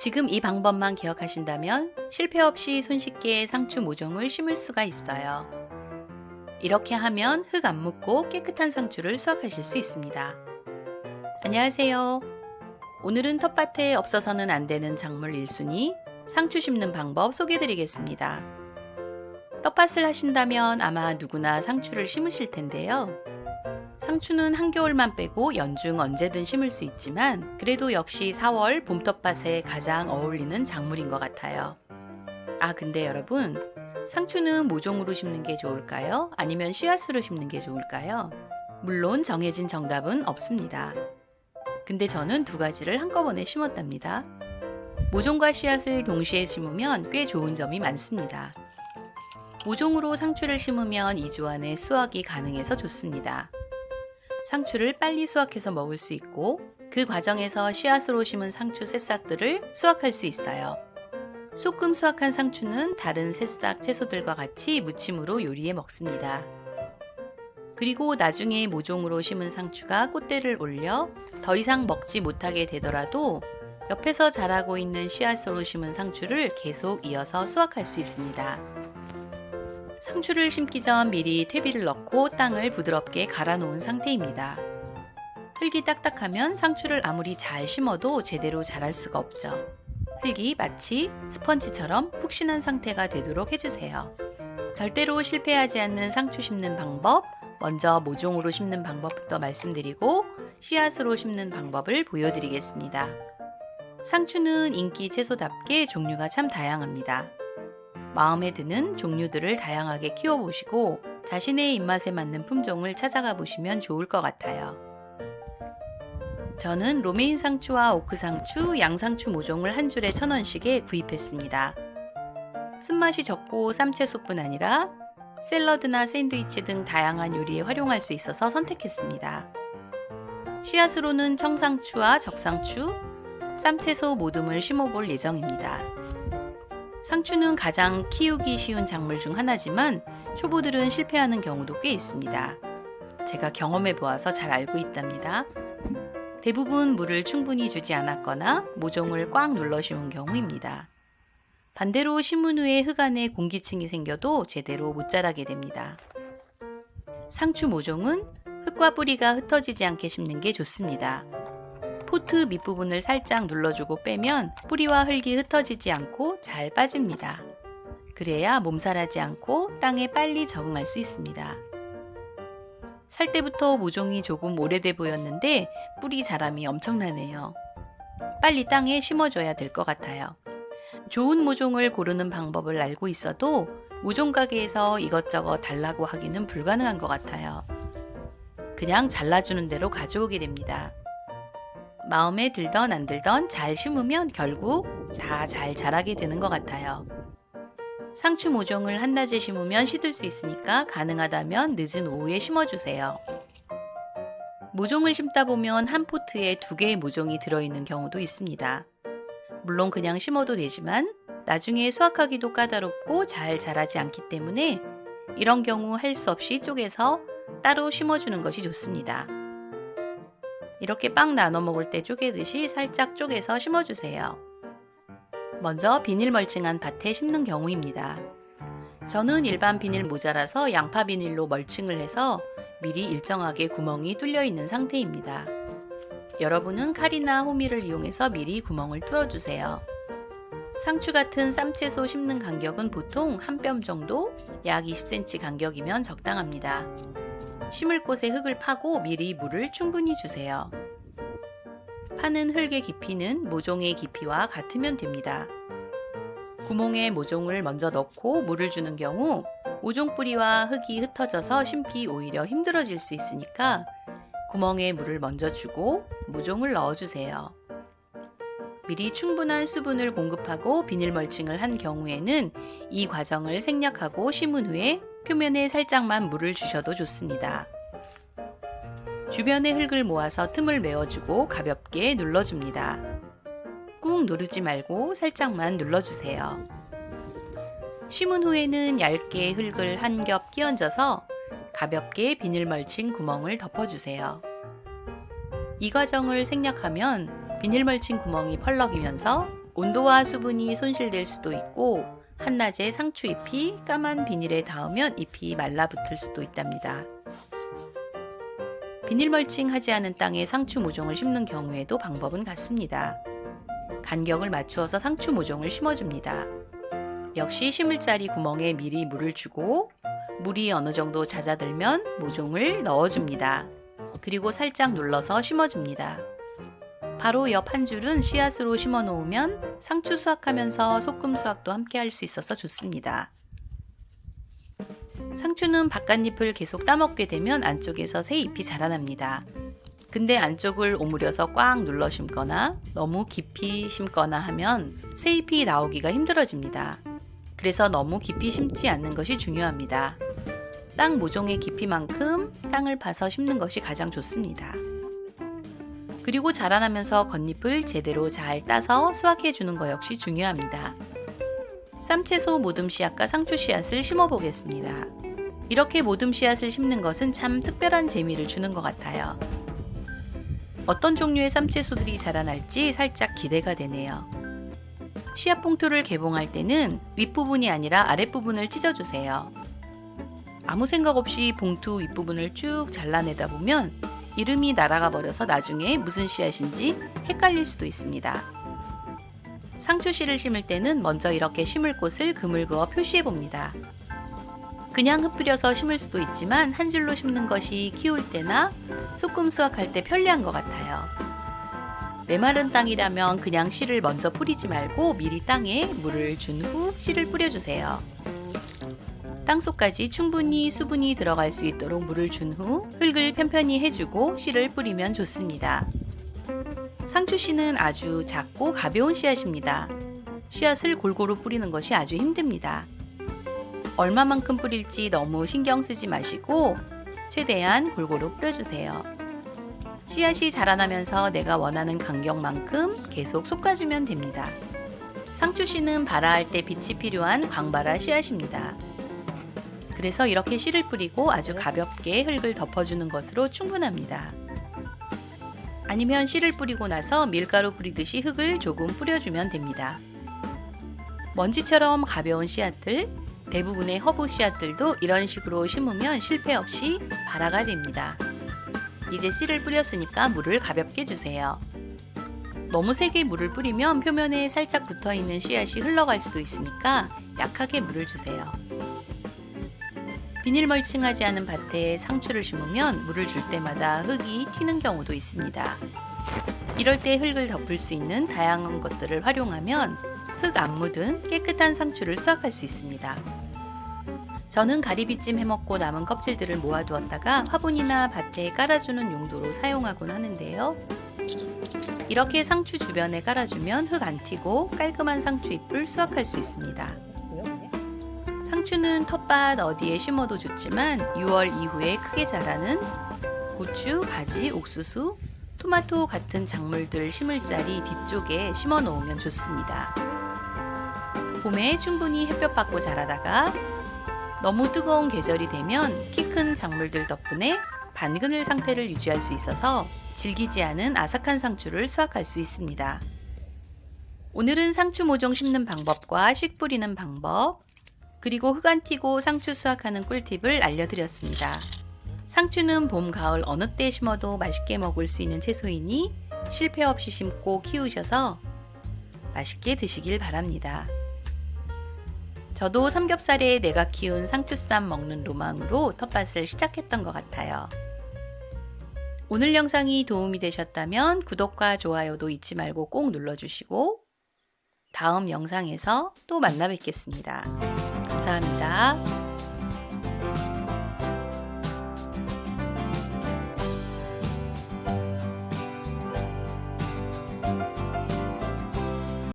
지금 이 방법만 기억하신다면 실패 없이 손쉽게 상추 모종을 심을 수가 있어요. 이렇게 하면 흙 안 묻고 깨끗한 상추를 수확하실 수 있습니다. 안녕하세요. 오늘은 텃밭에 없어서는 안 되는 작물 1순위 상추 심는 방법 소개해 드리겠습니다. 텃밭을 하신다면 아마 누구나 상추를 심으실 텐데요. 상추는 한겨울만 빼고 연중 언제든 심을 수 있지만 그래도 역시 4월 봄 텃밭에 가장 어울리는 작물인 것 같아요. 근데 여러분, 상추는 모종으로 심는 게 좋을까요? 아니면 씨앗으로 심는 게 좋을까요? 물론 정해진 정답은 없습니다. 근데 저는 두 가지를 한꺼번에 심었답니다. 모종과 씨앗을 동시에 심으면 꽤 좋은 점이 많습니다. 모종으로 상추를 심으면 2주 안에 수확이 가능해서 좋습니다. 상추를 빨리 수확해서 먹을 수 있고 그 과정에서 씨앗으로 심은 상추 새싹들을 수확할 수 있어요. 소금 수확한 상추는 다른 새싹 채소들과 같이 무침으로 요리해 먹습니다. 그리고 나중에 모종으로 심은 상추가 꽃대를 올려 더 이상 먹지 못하게 되더라도 옆에서 자라고 있는 씨앗으로 심은 상추를 계속 이어서 수확할 수 있습니다. 상추를 심기 전 미리 퇴비를 넣고 땅을 부드럽게 갈아 놓은 상태입니다. 흙이 딱딱하면 상추를 아무리 잘 심어도 제대로 자랄 수가 없죠. 흙이 마치 스펀지처럼 푹신한 상태가 되도록 해주세요. 절대로 실패하지 않는 상추 심는 방법, 먼저 모종으로 심는 방법부터 말씀드리고 씨앗으로 심는 방법을 보여드리겠습니다. 상추는 인기 채소답게 종류가 참 다양합니다. 마음에 드는 종류들을 다양하게 키워보시고 자신의 입맛에 맞는 품종을 찾아가 보시면 좋을 것 같아요. 저는 로메인 상추와 오크 상추, 양상추 모종을 한 줄에 1,000원씩에 구입했습니다. 쓴맛이 적고 쌈채소뿐 아니라 샐러드나 샌드위치 등 다양한 요리에 활용할 수 있어서 선택했습니다. 씨앗으로는 청상추와 적상추, 쌈채소 모둠을 심어볼 예정입니다. 상추는 가장 키우기 쉬운 작물 중 하나지만 초보들은 실패하는 경우도 꽤 있습니다. 제가 경험해 보아서 잘 알고 있답니다. 대부분 물을 충분히 주지 않았거나 모종을 꽉 눌러 심은 경우입니다. 반대로 심은 후에 흙 안에 공기층이 생겨도 제대로 못 자라게 됩니다. 상추 모종은 흙과 뿌리가 흩어지지 않게 심는 게 좋습니다. 포트 밑부분을 살짝 눌러주고 빼면 뿌리와 흙이 흩어지지 않고 잘 빠집니다. 그래야 몸살하지 않고 땅에 빨리 적응할 수 있습니다. 살 때부터 모종이 조금 오래돼 보였는데 뿌리 자람이 엄청나네요. 빨리 땅에 심어줘야 될 것 같아요. 좋은 모종을 고르는 방법을 알고 있어도 모종 가게에서 이것저것 달라고 하기는 불가능한 것 같아요. 그냥 잘라주는 대로 가져오게 됩니다. 마음에 들던 안 들던 잘 심으면 결국 다 잘 자라게 되는 것 같아요. 상추 모종을 한낮에 심으면 시들 수 있으니까 가능하다면 늦은 오후에 심어주세요. 모종을 심다 보면 한 포트에 2개의 모종이 들어있는 경우도 있습니다. 물론 그냥 심어도 되지만 나중에 수확하기도 까다롭고 잘 자라지 않기 때문에 이런 경우 할 수 없이 쪼개서 따로 심어주는 것이 좋습니다. 이렇게 빵 나눠 먹을 때 쪼개듯이 살짝 쪼개서 심어주세요. 먼저 비닐 멀칭한 밭에 심는 경우입니다. 저는 일반 비닐 모자라서 양파 비닐로 멀칭을 해서 미리 일정하게 구멍이 뚫려 있는 상태입니다. 여러분은 칼이나 호미를 이용해서 미리 구멍을 뚫어주세요. 상추 같은 쌈채소 심는 간격은 보통 한 뼘 정도, 약 20cm 간격이면 적당합니다. 심을 곳에 흙을 파고 미리 물을 충분히 주세요. 파는 흙의 깊이는 모종의 깊이와 같으면 됩니다. 구멍에 모종을 먼저 넣고 물을 주는 경우 모종 뿌리와 흙이 흩어져서 심기 오히려 힘들어질 수 있으니까 구멍에 물을 먼저 주고 모종을 넣어주세요. 미리 충분한 수분을 공급하고 비닐 멀칭을 한 경우에는 이 과정을 생략하고 심은 후에 표면에 살짝만 물을 주셔도 좋습니다. 주변에 흙을 모아서 틈을 메워주고 가볍게 눌러줍니다. 꾹 누르지 말고 살짝만 눌러주세요. 심은 후에는 얇게 흙을 한 겹 끼얹어서 가볍게 비닐 멀칭 구멍을 덮어주세요. 이 과정을 생략하면 비닐 멀칭 구멍이 펄럭이면서 온도와 수분이 손실될 수도 있고 한낮에 상추잎이 까만 비닐에 닿으면 잎이 말라붙을 수도 있답니다. 비닐 멀칭하지 않은 땅에 상추 모종을 심는 경우에도 방법은 같습니다. 간격을 맞추어서 상추 모종을 심어줍니다. 역시 심을 자리 구멍에 미리 물을 주고 물이 어느 정도 잦아들면 모종을 넣어줍니다. 그리고 살짝 눌러서 심어줍니다. 바로 옆 한 줄은 씨앗으로 심어 놓으면 상추 수확하면서 소금 수확도 함께 할 수 있어서 좋습니다. 상추는 바깥잎을 계속 따먹게 되면 안쪽에서 새 잎이 자라납니다. 근데 안쪽을 오므려서 꽉 눌러 심거나 너무 깊이 심거나 하면 새 잎이 나오기가 힘들어집니다. 그래서 너무 깊이 심지 않는 것이 중요합니다. 땅 모종의 깊이만큼 땅을 파서 심는 것이 가장 좋습니다. 그리고 자라나면서 겉잎을 제대로 잘 따서 수확해 주는 것 역시 중요합니다. 쌈채소 모듬 씨앗과 상추 씨앗을 심어 보겠습니다. 이렇게 모듬 씨앗을 심는 것은 참 특별한 재미를 주는 것 같아요. 어떤 종류의 쌈채소들이 자라날지 살짝 기대가 되네요. 씨앗 봉투를 개봉할 때는 윗부분이 아니라 아랫부분을 찢어주세요. 아무 생각 없이 봉투 윗부분을 쭉 잘라내다 보면 이름이 날아가 버려서 나중에 무슨 씨앗인지 헷갈릴 수도 있습니다. 상추씨를 심을 때는 먼저 이렇게 심을 곳을 금을 그어 표시해 봅니다. 그냥 흩뿌려서 심을 수도 있지만 한 줄로 심는 것이 키울 때나 소금 수확할 때 편리한 것 같아요. 메마른 땅이라면 그냥 씨를 먼저 뿌리지 말고 미리 땅에 물을 준 후 씨를 뿌려주세요. 땅속까지 충분히 수분이 들어갈 수 있도록 물을 준 후 흙을 편편히 해주고 씨를 뿌리면 좋습니다. 상추씨는 아주 작고 가벼운 씨앗입니다. 씨앗을 골고루 뿌리는 것이 아주 힘듭니다. 얼마만큼 뿌릴지 너무 신경 쓰지 마시고 최대한 골고루 뿌려주세요. 씨앗이 자라나면서 내가 원하는 간격만큼 계속 솎아주면 됩니다. 상추씨는 발화할 때 빛이 필요한 광발화 씨앗입니다. 그래서 이렇게 씨를 뿌리고 아주 가볍게 흙을 덮어주는 것으로 충분합니다. 아니면 씨를 뿌리고 나서 밀가루 뿌리듯이 흙을 조금 뿌려주면 됩니다. 먼지처럼 가벼운 씨앗들, 대부분의 허브 씨앗들도 이런 식으로 심으면 실패 없이 발화가 됩니다. 이제 씨를 뿌렸으니까 물을 가볍게 주세요. 너무 세게 물을 뿌리면 표면에 살짝 붙어있는 씨앗이 흘러갈 수도 있으니까 약하게 물을 주세요. 비닐 멀칭하지 않은 밭에 상추를 심으면 물을 줄 때마다 흙이 튀는 경우도 있습니다. 이럴 때 흙을 덮을 수 있는 다양한 것들을 활용하면 흙 안 묻은 깨끗한 상추를 수확할 수 있습니다. 저는 가리비찜 해먹고 남은 껍질들을 모아두었다가 화분이나 밭에 깔아주는 용도로 사용하곤 하는데요. 이렇게 상추 주변에 깔아주면 흙 안 튀고 깔끔한 상추잎을 수확할 수 있습니다. 상추는 텃밭 어디에 심어도 좋지만 6월 이후에 크게 자라는 고추, 가지, 옥수수, 토마토 같은 작물들 심을 자리 뒤쪽에 심어 놓으면 좋습니다. 봄에 충분히 햇볕 받고 자라다가 너무 뜨거운 계절이 되면 키 큰 작물들 덕분에 반그늘 상태를 유지할 수 있어서 질기지 않은 아삭한 상추를 수확할 수 있습니다. 오늘은 상추 모종 심는 방법과 씨 뿌리는 방법, 그리고 흙 안 튀고 상추 수확하는 꿀팁을 알려드렸습니다. 상추는 봄, 가을 어느 때 심어도 맛있게 먹을 수 있는 채소이니 실패 없이 심고 키우셔서 맛있게 드시길 바랍니다. 저도 삼겹살에 내가 키운 상추쌈 먹는 로망으로 텃밭을 시작했던 것 같아요. 오늘 영상이 도움이 되셨다면 구독과 좋아요도 잊지 말고 꼭 눌러주시고 다음 영상에서 또 만나 뵙겠습니다. 감사합니다.